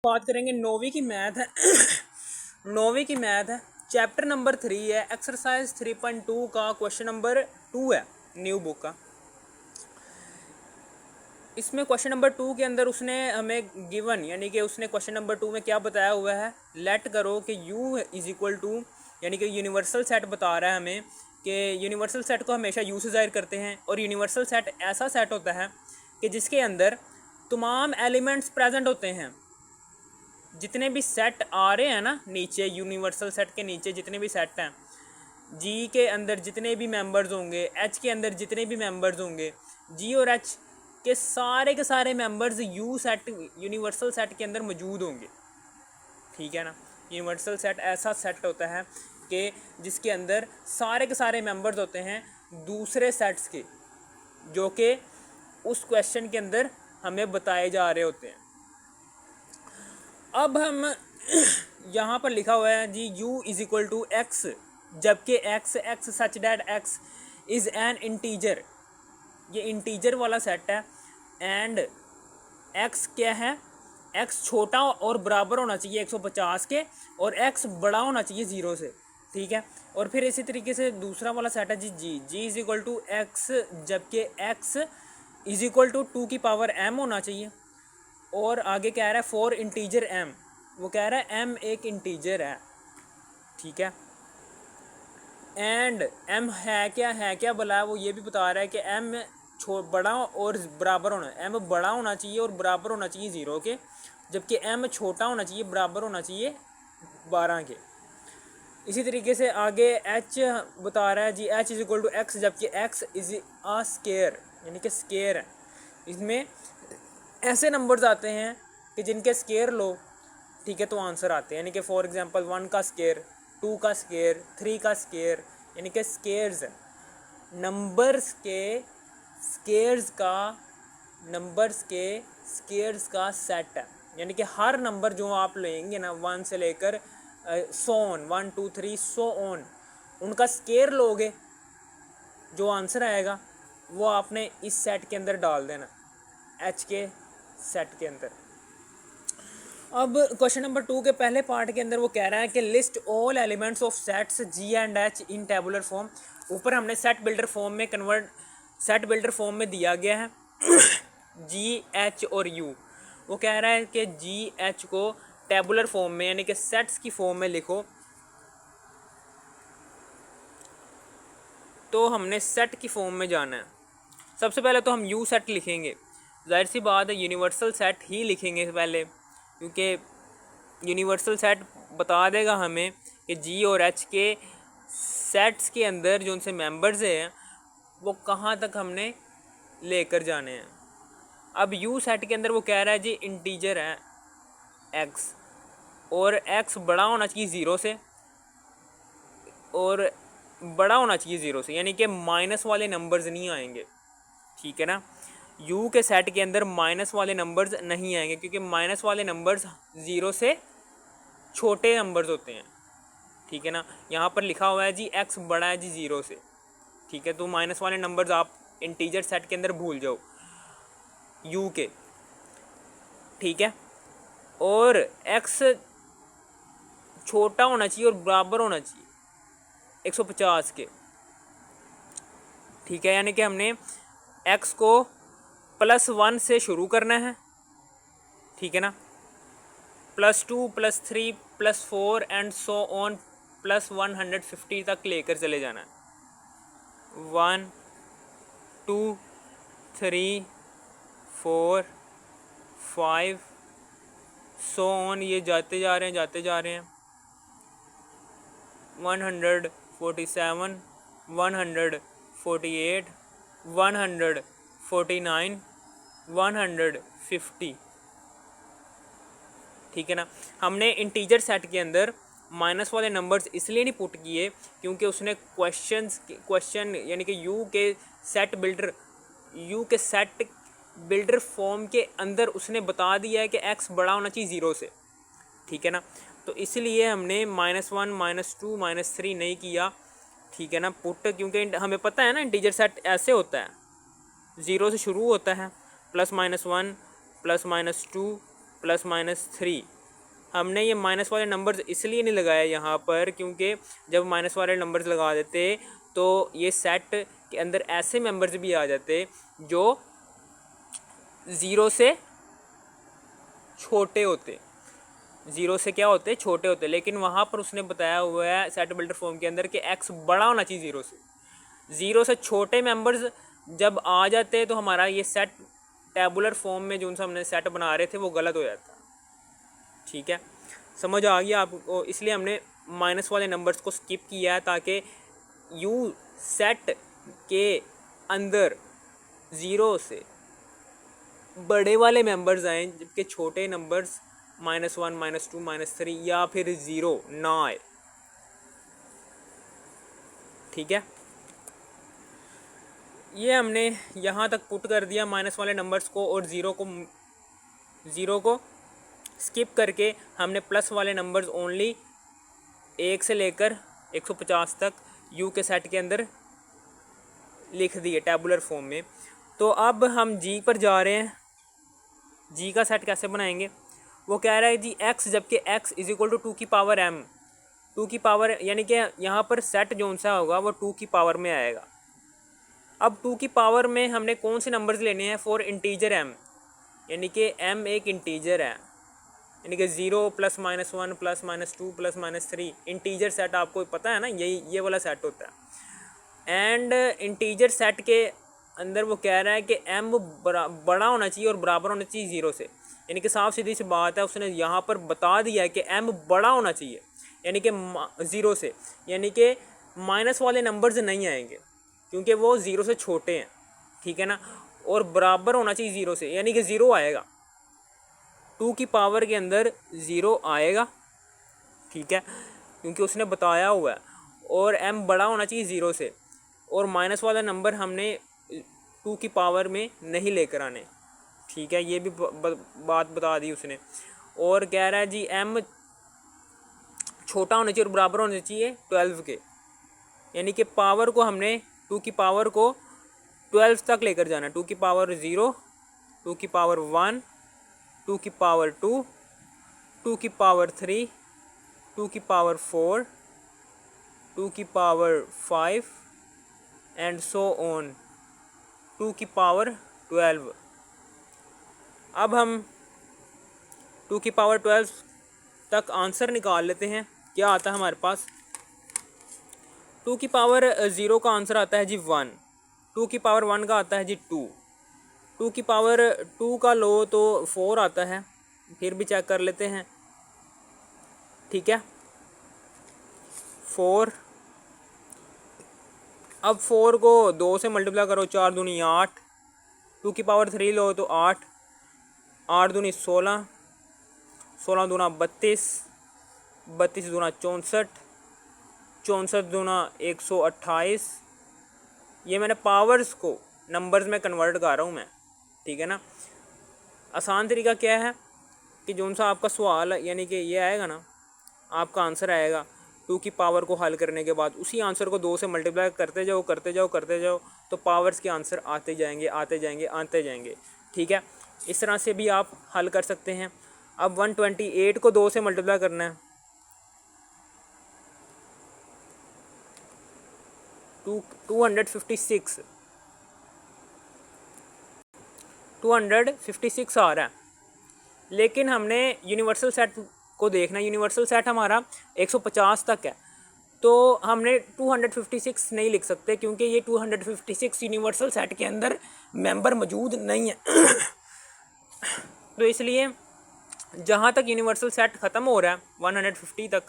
बात करेंगे नौवीं की मैथ है नौवीं की मैथ है, चैप्टर नंबर 3 है, एक्सरसाइज 3.2 का क्वेश्चन नंबर 2 है न्यू बुक का। इसमें क्वेश्चन नंबर 2 के अंदर उसने हमें गिवन यानी कि उसने क्वेश्चन नंबर 2 में क्या बताया हुआ है, लेट करो कि u इज इक्वल टू यानी कि यूनिवर्सल सेट बता रहा है हमें कि यूनिवर्सल सेट को हमेशा u से ज़ाहिर करते हैं और यूनिवर्सल सेट ऐसा सेट होता है कि जिसके अंदर तमाम एलिमेंट्स प्रेजेंट होते हैं। जितने भी सेट आ रहे हैं ना नीचे, यूनिवर्सल सेट के नीचे जितने भी सेट हैं, जी के अंदर जितने भी मेंबर्स होंगे, एच के अंदर जितने भी मेंबर्स होंगे, जी और एच के सारे members you set universal set के अंदर मौजूद होंगे। ठीक है ना। यूनिवर्सल सेट ऐसा सेट होता है कि जिसके अंदर सारे के सारे मेंबर्स होते हैं दूसरे सेट्स के, जो कि उस क्वेश्चन के अंदर हमें बताए जा रहे होते हैं। अब हम यहाँ पर लिखा हुआ है जी u is equal to x, जबकि x such that x is an integer, ये इंटीजर वाला सेट है। एंड x क्या है, x छोटा और बराबर होना चाहिए 150 के, और x बड़ा होना चाहिए 0 से। ठीक है। और फिर इसी तरीके से दूसरा वाला सेट है जी इज इक्वल टू एक्स, जबकि x इज इक्वल टू 2 की पावर m होना चाहिए। और आगे कह रहा है फॉर इंटीजर m, वो कह रहा है m एक इंटीजर है। ठीक है। एंड m है क्या बोला है, वो ये भी बता रहा है कि m बड़ा और बराबर होना, m बड़ा होना चाहिए और बराबर होना चाहिए 0 के, जबकि m छोटा होना चाहिए, बराबर होना चाहिए 12 के। इसी तरीके से आगे h बता रहा है जी h is equal to x, जबकि x इज आ स्केयर यानी कि स्केयर है। इसमें ऐसे नंबर्स आते हैं कि जिनके स्केयर लो, ठीक है, तो आंसर आते हैं। यानी कि फॉर एग्जांपल 1 का स्केयर, 2 का स्केयर, 3 का स्केयर, यानी कि स्केयर्स नंबर्स के स्केयर्स का सेट है। यानी कि हर नंबर जो आप लेंगे ना 1 से लेकर 1 2 3 सो ऑन, उनका स्केयर लोगे, जो आंसर आएगा वो आपने इस सेट के अंदर डाल देना, एच के सेट के अंदर। अब क्वेश्चन नंबर 2 के पहले पार्ट के अंदर वो कह रहा है कि list all elements of sets G and H in tabular form. ऊपर हमने सेट बिल्डर फॉर्म में दिया गया है जी एच और यू। वो कह रहा है कि जी एच को टेबुलर फॉर्म में यानी कि सेट्स की फॉर्म में लिखो। तो हमने सेट की फॉर्म में जाना है। सबसे पहले तो हम यू सेट लिखेंगे, जाहिर सी बात है यूनिवर्सल सेट ही लिखेंगे पहले, क्योंकि यूनिवर्सल सेट बता देगा हमें कि जी और एच के सेट्स के अंदर जो उनसे मेंबर्स हैं वो कहाँ तक हमने लेकर जाने हैं। अब यू सेट के अंदर वो कह रहा है जी इंटीजर है एक्स, और एक्स बड़ा होना चाहिए 0 से, और बड़ा होना चाहिए 0 से, यानी कि माइनस वाले नंबर्स नहीं आएंगे। ठीक है ना। यू के सेट के अंदर माइनस वाले नंबर्स नहीं आएंगे, क्योंकि माइनस वाले नंबर्स 0 से छोटे नंबर्स होते हैं। ठीक है ना। यहाँ पर लिखा हुआ है जी एक्स बड़ा है जी 0 से। ठीक है। तो माइनस वाले नंबर्स आप इंटीजर सेट के अंदर भूल जाओ यू के। ठीक है। और एक्स छोटा होना चाहिए और बराबर होना चाहिए 150 के। ठीक है। यानी कि हमने एक्स को +1 से शुरू करना है। ठीक है ना। +2 +3 +4 एंड सो ऑन +150 तक लेकर चले जाना है। 1 2 3 4 5 सो ऑन, ये जाते जा रहे हैं 147 148 149 150। ठीक है ना। हमने इंटीजर सेट के अंदर माइनस वाले नंबर्स इसलिए नहीं पुट किए क्योंकि उसने क्वेश्चन यानी कि यू के सेट बिल्डर फॉर्म के अंदर उसने बता दिया है कि एक्स बड़ा होना चाहिए 0 से। ठीक है ना। तो इसलिए हमने -1 -2 -3 नहीं किया। ठीक है ना पुट, क्योंकि हमें पता है ना इंटीजर सेट ऐसे होता है, 0 से शुरू होता है, +-1 +-2 +-3 हमने ये माइनस वाले नंबर्स इसलिए नहीं लगाए यहाँ पर, क्योंकि जब माइनस वाले नंबर्स लगा देते तो ये सेट के अंदर ऐसे मेंबर्स भी आ जाते जो 0 से छोटे होते, 0 से क्या होते, छोटे होते। लेकिन वहाँ पर उसने बताया हुआ है सेट बिल्डर फॉर्म के अंदर कि x बड़ा होना चाहिए 0 से। 0 से छोटे मेंबर्स जब आ जाते तो हमारा ये सेट टेबुलर फॉर्म में जो सा हमने सेट बना रहे थे वो गलत हो जाता। ठीक है, समझ आ गया आपको? इसलिए हमने माइनस वाले नंबर्स को स्किप किया है ताकि यू सेट के अंदर 0 से बड़े वाले मेंबर्स आए, जबकि छोटे नंबर्स -1, -2, -3 या फिर 0 ना आए। ठीक है, ये हमने यहाँ तक पुट कर दिया माइनस वाले नंबर्स को, और ज़ीरो को स्किप करके हमने प्लस वाले नंबर्स ओनली 1 से लेकर 150 तक यू के सेट के अंदर लिख दिए टेबुलर फॉर्म में। तो अब हम जी पर जा रहे हैं। जी का सेट कैसे बनाएंगे? वो कह रहा है जी x, जबकि x = 2 की पावर m, 2 की पावर यानी कि यहाँ पर सेट जो सा होगा वो 2 की पावर में आएगा। अब 2 की पावर में हमने कौन से नंबर्स लेने हैं? फॉर इंटीजर m, यानी कि m एक इंटीजर है, यानी कि 0 +-1 +-2 +-3 इंटीजर सेट आपको पता है ना, ये वाला सेट होता है। एंड इंटीजर सेट के अंदर वो कह रहा है कि m बड़ा होना चाहिए और बराबर होना चाहिए 0 से, यानी कि साफ सीधी सी बात है, उसने यहाँ पर बता दिया है कि m बड़ा होना चाहिए यानी कि 0 से, यानी कि माइनस वाले नंबर्स नहीं आएंगे क्योंकि वो 0 से छोटे हैं। ठीक है ना, और बराबर होना चाहिए 0 से, यानी कि 0 आएगा, 2 की पावर के अंदर 0 आएगा। ठीक है, क्योंकि उसने बताया हुआ है, और m बड़ा होना चाहिए 0 से, और माइनस वाला नंबर हमने 2 की पावर में नहीं लेकर आने। ठीक है, ये भी बात बता दी उसने। और कह रहा है जी m छोटा होना चाहिए और बराबर होना चाहिए 12 के, यानी कि पावर को हमने 2 की पावर को 12 तक लेकर जाना। 2 की पावर 0, 2 की पावर 1, 2 की पावर 2, 2 की पावर 3, 2 की पावर 4, 2 की पावर 5 एंड सो ऑन 2 की पावर 12। अब हम 2 की पावर 12 तक आंसर निकाल लेते हैं। क्या आता है हमारे पास? 2 की पावर 0 का आंसर आता है जी 1, 2 की पावर 1 का आता है जी 2, 2 की पावर 2 का लो तो 4 आता है, फिर भी चेक कर लेते हैं। ठीक है, 4, अब 4 को 2 से मल्टीप्लाई करो, 4 दूनी 8, 2 की पावर 3 लो तो 8, 8 दूनी 16, 16 दूना 32, 32 दूना 64, 64 दूना 128। ये मैंने पावर्स को नंबर्स में कन्वर्ट कर रहा हूँ मैं। ठीक है ना, आसान तरीका क्या है कि जो सा आपका सवाल यानी कि ये आएगा ना, आपका आंसर आएगा 2 की पावर को हल करने के बाद उसी आंसर को 2 से मल्टीप्लाई करते जाओ तो पावर्स के आंसर आते जाएंगे। ठीक है, इस तरह से भी आप हल कर सकते हैं। अब 128 को 2 से मल्टीप्लाई करना है, 256 आ रहा है, लेकिन हमने यूनिवर्सल सेट को देखना है। यूनिवर्सल सेट हमारा 150 तक है, तो हमने 256 नहीं लिख सकते क्योंकि ये 256 यूनिवर्सल सेट के अंदर मेंबर मौजूद नहीं है। तो इसलिए जहाँ तक यूनिवर्सल सेट ख़त्म हो रहा है 150 तक,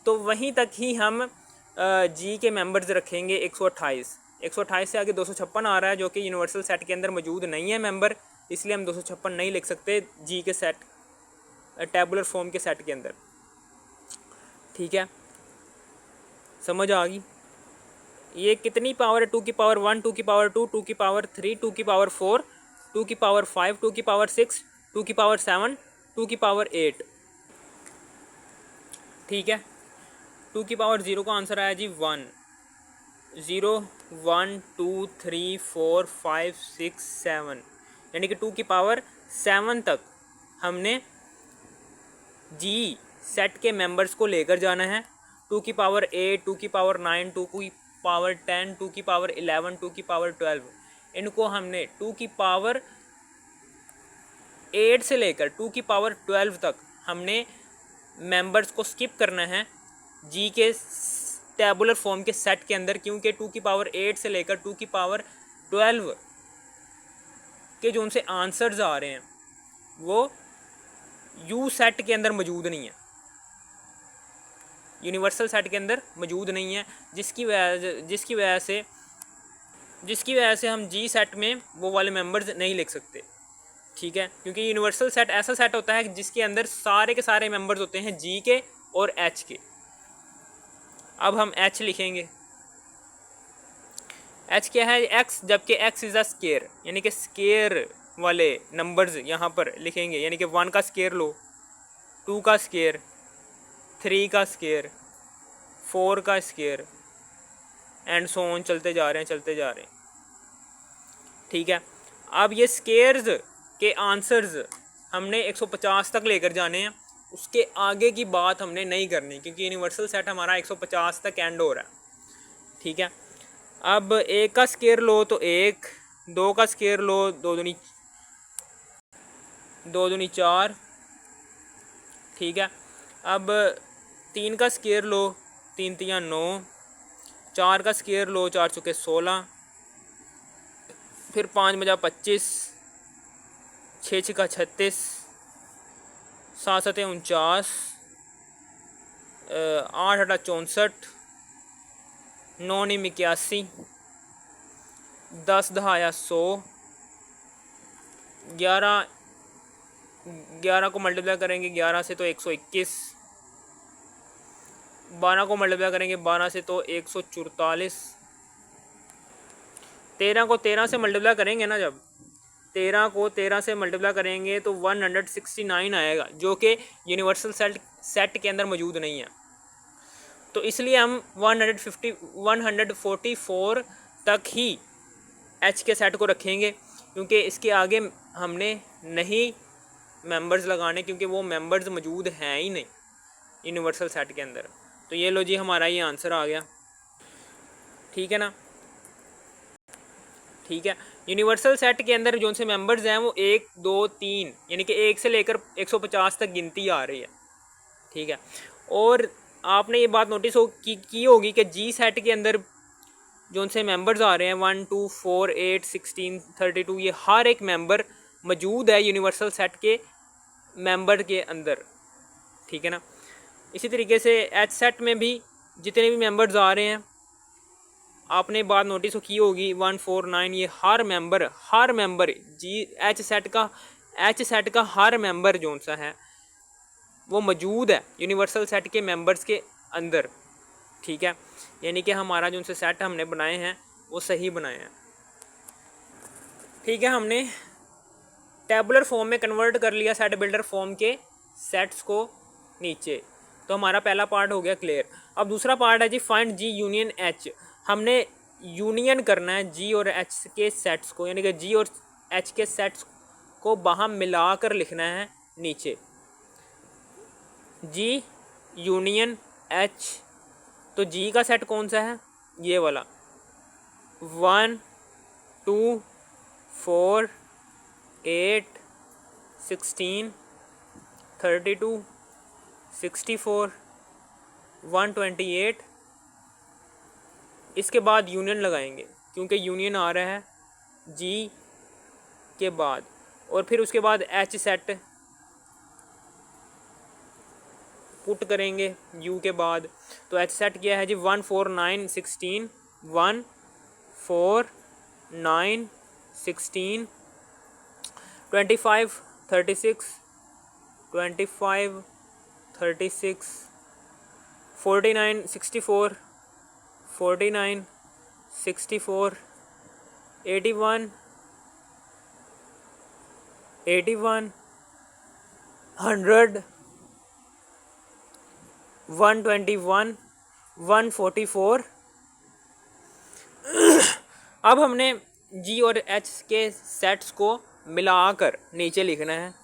तो वहीं तक ही हम जी के मेंबर्स रखेंगे 128 से आगे 256 आ रहा है जो कि यूनिवर्सल सेट के अंदर मौजूद नहीं है मेंबर, इसलिए हम 256 नहीं लिख सकते जी के सेट टेबुलर फॉर्म के सेट के अंदर। ठीक है, समझ आ गई? ये कितनी पावर है? 2 की पावर 1, 2 की पावर 2, 2 की पावर 3, 2 की पावर 4, 2 की पावर 5, 2 की पावर 6, 2 की पावर 7, 2 की पावर 8। ठीक है, 2 की पावर 0 का आंसर आया जी 1, 0, 1, 2, 3, 4, 5, 6, 7, यानी कि 2 की पावर 7 तक हमने जी सेट के मेंबर्स को लेकर जाना है, 2 की पावर 8, 2 की पावर 9, 2 की पावर 10, 2 की पावर 11, 2 की पावर 12, इनको हमने 2 की पावर 8 से लेकर 2 की पावर 12 तक हमने मेंबर्स को स्किप करना है जी के टेबुलर फॉर्म के सेट के अंदर, क्योंकि 2 की पावर 8 से लेकर 2 की पावर 12 के जो उनसे आंसर्स आ रहे हैं वो यू सेट के अंदर मौजूद नहीं है, यूनिवर्सल सेट के अंदर मौजूद नहीं है, जिसकी वजह से हम जी सेट में वो वाले मेंबर्स नहीं लिख सकते। ठीक है, क्योंकि यूनिवर्सल सेट ऐसा सेट होता है जिसके अंदर सारे के सारे मेंबर्स होते हैं जी के और एच के। अब हम एच लिखेंगे। एच क्या है? एक्स, जबकि एक्स इज़ अ स्केयर, यानी कि स्केयर वाले नंबर्स यहाँ पर लिखेंगे, यानी कि 1 का स्केयर लो, 2 का स्केयर, 3 का स्केयर, 4 का स्केयर एंड सो ऑन, चलते जा रहे हैं। ठीक है, अब ये स्केयर्स के आंसर्स हमने 150 तक लेकर जाने हैं, उसके आगे की बात हमने नहीं करनी, क्योंकि यूनिवर्सल सेट हमारा 150 तक एंड हो रहा है। ठीक है, अब 1 का स्केयर लो तो 1, 2 का स्केयर लो, 2 दूनी 4। ठीक है, अब 3 का स्केयर लो, 3 तियां 9, 4 का स्केयर लो, 4 चुके 16, फिर 5 बजा 25, 6 छिका 36, 7 सते 49, 8 अठा 64, 9 नी 81, 10 दहाया 100, 11 को मल्टीप्लाई करेंगे 11 से तो 121, 12 को मल्टीप्लाई करेंगे 12 से तो 144, 13 को 13 से मल्टीप्लाई करेंगे ना, जब 13 को 13 से मल्टीप्लाई करेंगे तो 169 आएगा, जो कि यूनिवर्सल सेट के अंदर मौजूद नहीं है। तो इसलिए हम 144 तक ही एच के सेट को रखेंगे, क्योंकि इसके आगे हमने नहीं मेंबर्स लगाने, क्योंकि वो मेंबर्स मौजूद हैं ही नहीं यूनिवर्सल सेट के अंदर। तो ये लो जी, हमारा ये आंसर आ गया। ठीक है ना? ठीक है, यूनिवर्सल सेट के अंदर जो से मेंबर्स हैं वो 1, 2, 3, यानी कि 1 से लेकर 150 तक गिनती आ रही है। ठीक है, और आपने ये बात नोटिस की होगी कि जी सेट के अंदर जो उनसे मेंबर्स आ रहे हैं 1, 2, 4, 8, 16, 32, ये हर एक मेंबर मौजूद है यूनिवर्सल सेट के मेंबर के अंदर। ठीक है ना? इसी तरीके से एच सेट में भी जितने भी मेंबर्स आ रहे हैं, आपने बात नोटिस की होगी 149, ये हर मेंबर जी एच सेट का हर मेंबर जो सा है वो मौजूद है यूनिवर्सल सेट के मेंबर्स के अंदर। ठीक है, यानी कि हमारा जो उनसे सेट हमने बनाए हैं वो सही बनाए हैं। ठीक है, हमने टेबुलर फॉर्म में कन्वर्ट कर लिया सेट बिल्डर फॉर्म के सेट्स को नीचे, तो हमारा पहला पार्ट हो गया क्लियर। अब दूसरा पार्ट है जी फाइंड जी यूनियन एच। हमने यूनियन करना है जी और एच के सेट्स को, यानी कि जी और एच के सेट्स को बाहर मिलाकर लिखना है नीचे, जी यूनियन एच। तो जी का सेट कौन सा है? ये वाला, 1, 2, 4, 8, 16, 32, 64, 128। इसके बाद यूनियन लगाएंगे, क्योंकि यूनियन आ रहा है जी के बाद, और फिर उसके बाद एच सेट पुट करेंगे यू के बाद। तो एच सेट क्या है जी? 1, 4, 9, 16, 1, 4, 9, 16, 25, 36, 25, 36, 49, 64, 49, 64, 81, 81, 100, 121, 144। अब हमने जी और एच के सेट्स को मिलाकर नीचे लिखना है।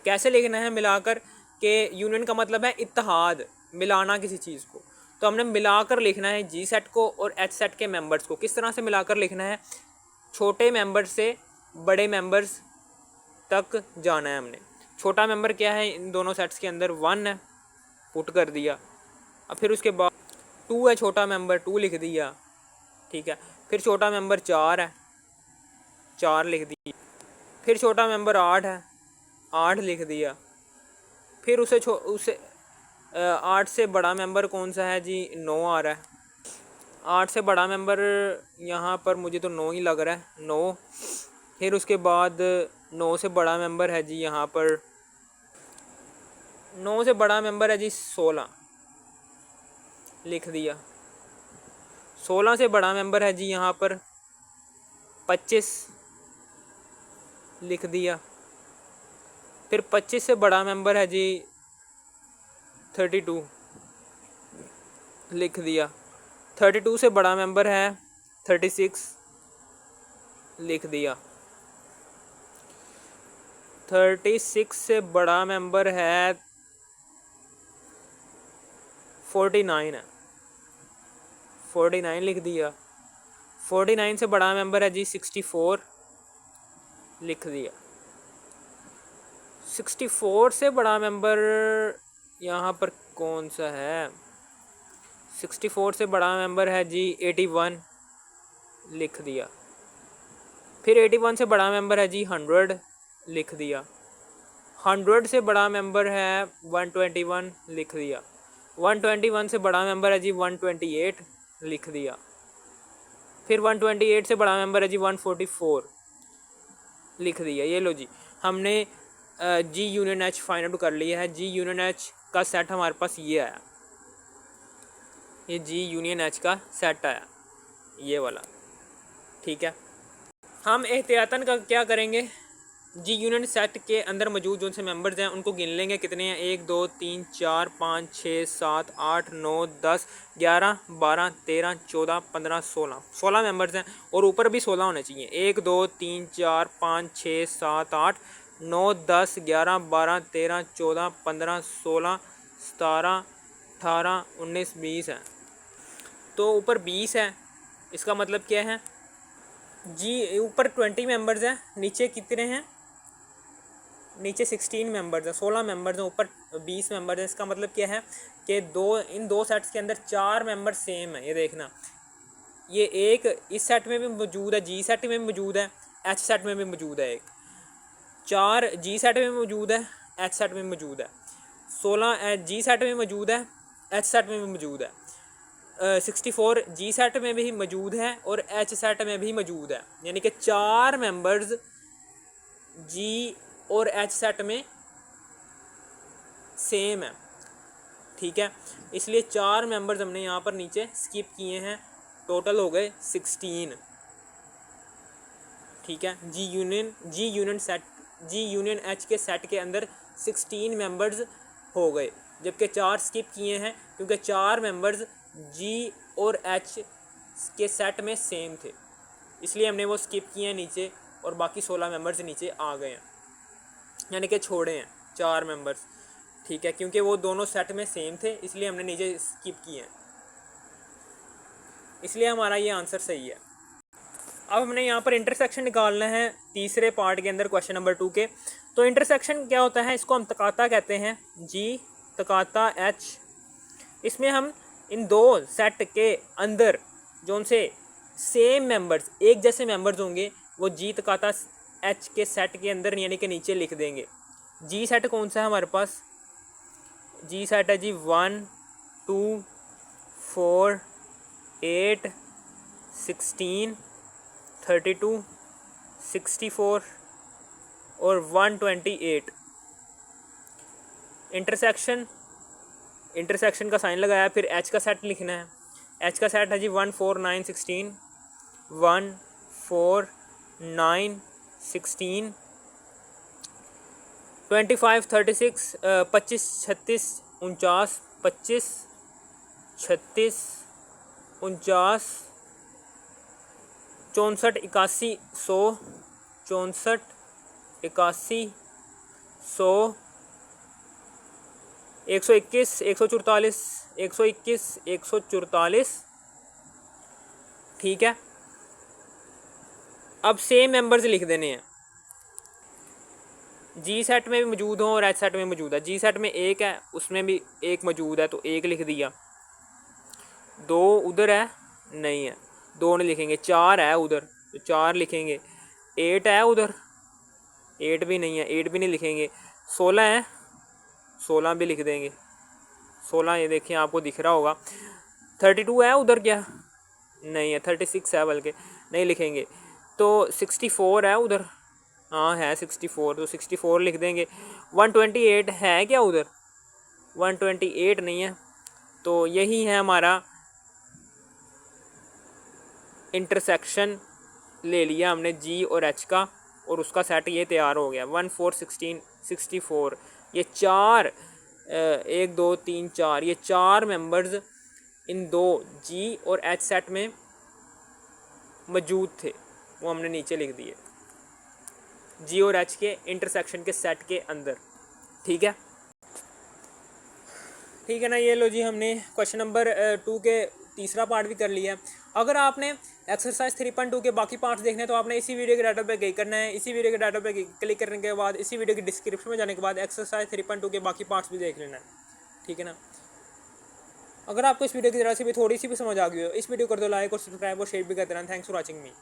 कैसे लिखना है मिलाकर, के यूनियन का मतलब है इत्तेहाद, मिलाना किसी चीज़ को। तो हमने मिलाकर लिखना है जी सेट को और एच सेट के मेंबर्स को। किस तरह से मिलाकर लिखना है, छोटे मेंबर से बड़े मेंबर्स तक जाना है हमने। छोटा मेंबर क्या है इन दोनों सेट्स के अंदर, 1 है, पुट कर दिया। अब फिर उसके बाद 2 है छोटा मेंबर, 2 लिख दिया, ठीक है। फिर छोटा मेंबर 4 है, 4 लिख दिया। फिर छोटा मेंबर 8 है, 8 लिख दिया। फिर उसे 8 से बड़ा मेंबर कौन सा है जी, 9 आ रहा है। 8 से बड़ा मेंबर यहाँ पर मुझे तो 9 ही लग रहा है, 9। फिर उसके बाद 9 से बड़ा मेंबर है जी यहाँ पर, 9 से बड़ा मेंबर है जी 16, लिख दिया। 16 से बड़ा मेंबर है जी यहाँ पर 25, लिख दिया। फिर 25 से बड़ा मेंबर है जी 32, लिख दिया। 32 से बड़ा मेंबर है 36, लिख दिया। 36 से बड़ा मेंबर है 49 है, 49 लिख दिया। 49 से बड़ा मेंबर है जी 64, लिख दिया। 64 से बड़ा मेंबर यहाँ पर कौन सा है, 64 से बड़ा मेंबर है जी 81, लिख दिया। फिर 81 से बड़ा मेंबर है जी 100, लिख दिया। 100 से बड़ा मेंबर है 121, लिख दिया। 121 से बड़ा मेंबर है जी 128, लिख दिया। फिर 128 से बड़ा मेंबर है जी 144, लिख दिया। ये लो जी, हमने जी यूनियन एच फाइंड आउट कर लिया है। जी यूनियन एच का सेट हमारे पास ये आया, ये जी यूनियन एच का सेट आया, ये वाला, ठीक है। हम एहतियातन का क्या करेंगे, जी यूनियन सेट के अंदर मौजूद जो से मेंबर्स हैं उनको गिन लेंगे, कितने हैं, 1 2 3 4 5 6 7 8 9 10 11 12 13 14 15 16, 16 मेंबर्स हैं और ऊपर भी 16 होने चाहिए। 1 2 3 4 5 6 7 8 9 10 11 12 13 14 15 16 17 18 19 20 हैं। तो ऊपर 20 है, इसका मतलब क्या है जी, ऊपर 20 मेंबर्स हैं, नीचे कितने हैं, नीचे 16 मेंबर्स हैं, 16 मेंबर्स हैं, ऊपर 20 मेंबर्स हैं। इसका मतलब क्या है कि इन दो सेट्स के अंदर 4 मेंबर सेम है। ये देखना, ये एक इस सेट में भी मौजूद है, जी सेट में भी मौजूद है, एच सेट में भी मौजूद है। एक 4 जी सेट में मौजूद है, एच सेट में मौजूद है। 16 जी सेट में मौजूद है, एच सेट में भी मौजूद है। 64 जी सेट में भी मौजूद है और एच सेट में भी मौजूद है। यानी कि 4 मेंबर्स जी और एच सेट में सेम है, ठीक है। इसलिए 4 मेंबर्स हमने यहाँ पर नीचे स्किप किए हैं, टोटल हो गए 16, ठीक है। जी यूनियन एच के सेट के अंदर 16 मेंबर्स हो गए, जबकि 4 स्किप किए हैं क्योंकि 4 मेंबर्स जी और एच के सेट में सेम थे, इसलिए हमने वो स्किप किए हैं नीचे और बाकी 16 मेंबर्स नीचे आ गए हैं, यानी कि छोड़े हैं 4 मेंबर्स, ठीक है। क्योंकि वो दोनों सेट में सेम थे इसलिए हमने नीचे स्किप किए हैं, इसलिए हमारा ये आंसर सही है। अब हमने यहाँ पर इंटरसेक्शन निकालना है तीसरे पार्ट के अंदर, क्वेश्चन नंबर 2 के। तो इंटरसेक्शन क्या होता है, इसको हम तकाता कहते हैं, जी तकाता एच। इसमें हम इन दो सेट के अंदर जो उनसे सेम मेंबर्स, एक जैसे मेंबर्स होंगे, वो जी तकाता एच के सेट के अंदर यानी कि नीचे लिख देंगे। जी सेट कौन सा है हमारे पास, जी सेट है जी 1 2 4 8 16 32 64 और 128। इंटरसेक्शन का साइन लगाया, फिर एच का सेट लिखना है। एच का सेट है जी 1 4 9 16 1 4 9 16 25 36 25 36 49 25 36 49 64 81 100 64 81 100 121, 144, 121, 144, ठीक है। अब सेम मेंबर्स लिख देने हैं, जी सेट में भी मौजूद हो और एच सेट में मौजूद है। जी सेट में एक है, उसमें भी एक मौजूद है तो एक लिख दिया। 2 उधर है, नहीं है, 2 नहीं लिखेंगे। 4 है उधर तो 4 लिखेंगे। 8 है उधर, 8 भी नहीं है, 8 भी नहीं लिखेंगे। 16 है, 16 भी लिख देंगे। 16 ये देखिए आपको दिख रहा होगा। 32 है उधर, क्या नहीं है, 36 है बल्कि, नहीं लिखेंगे। तो 64 है उधर, हाँ है 64 तो 64 लिख देंगे। 128 है क्या उधर, 128 नहीं है। तो यही है हमारा इंटरसेक्शन, ले लिया हमने जी और एच का, और उसका सेट ये तैयार हो गया। 1 4 16 64। ये 4 1 2 3 4, ये 4 मेंबर्स इन 2 जी और एच सेट में मौजूद थे, वो हमने नीचे लिख दिए जी और एच के इंटरसेक्शन के सेट के अंदर। ठीक है, ठीक है ना। ये लो जी, हमने क्वेश्चन नंबर 2 के तीसरा पार्ट भी कर लिया। अगर आपने एक्सरसाइज 3.2 के बाकी पार्ट्स देखने तो आपने इसी वीडियो के डाटा पे क्लिक करना है। इसी वीडियो के डाटा पे क्लिक करने के बाद इसी वीडियो की डिस्क्रिप्शन में जाने के बाद एक्सरसाइज 3.2 के बाकी पार्ट्स भी देख लेना है, ठीक है ना। अगर आपको इस वीडियो की जरा सी भी थोड़ी सी भी समझ आ गई हो, इस वीडियो कर दो लाइक और सब्सक्राइब और शेयर भी करते रहना। Thanks for watching me.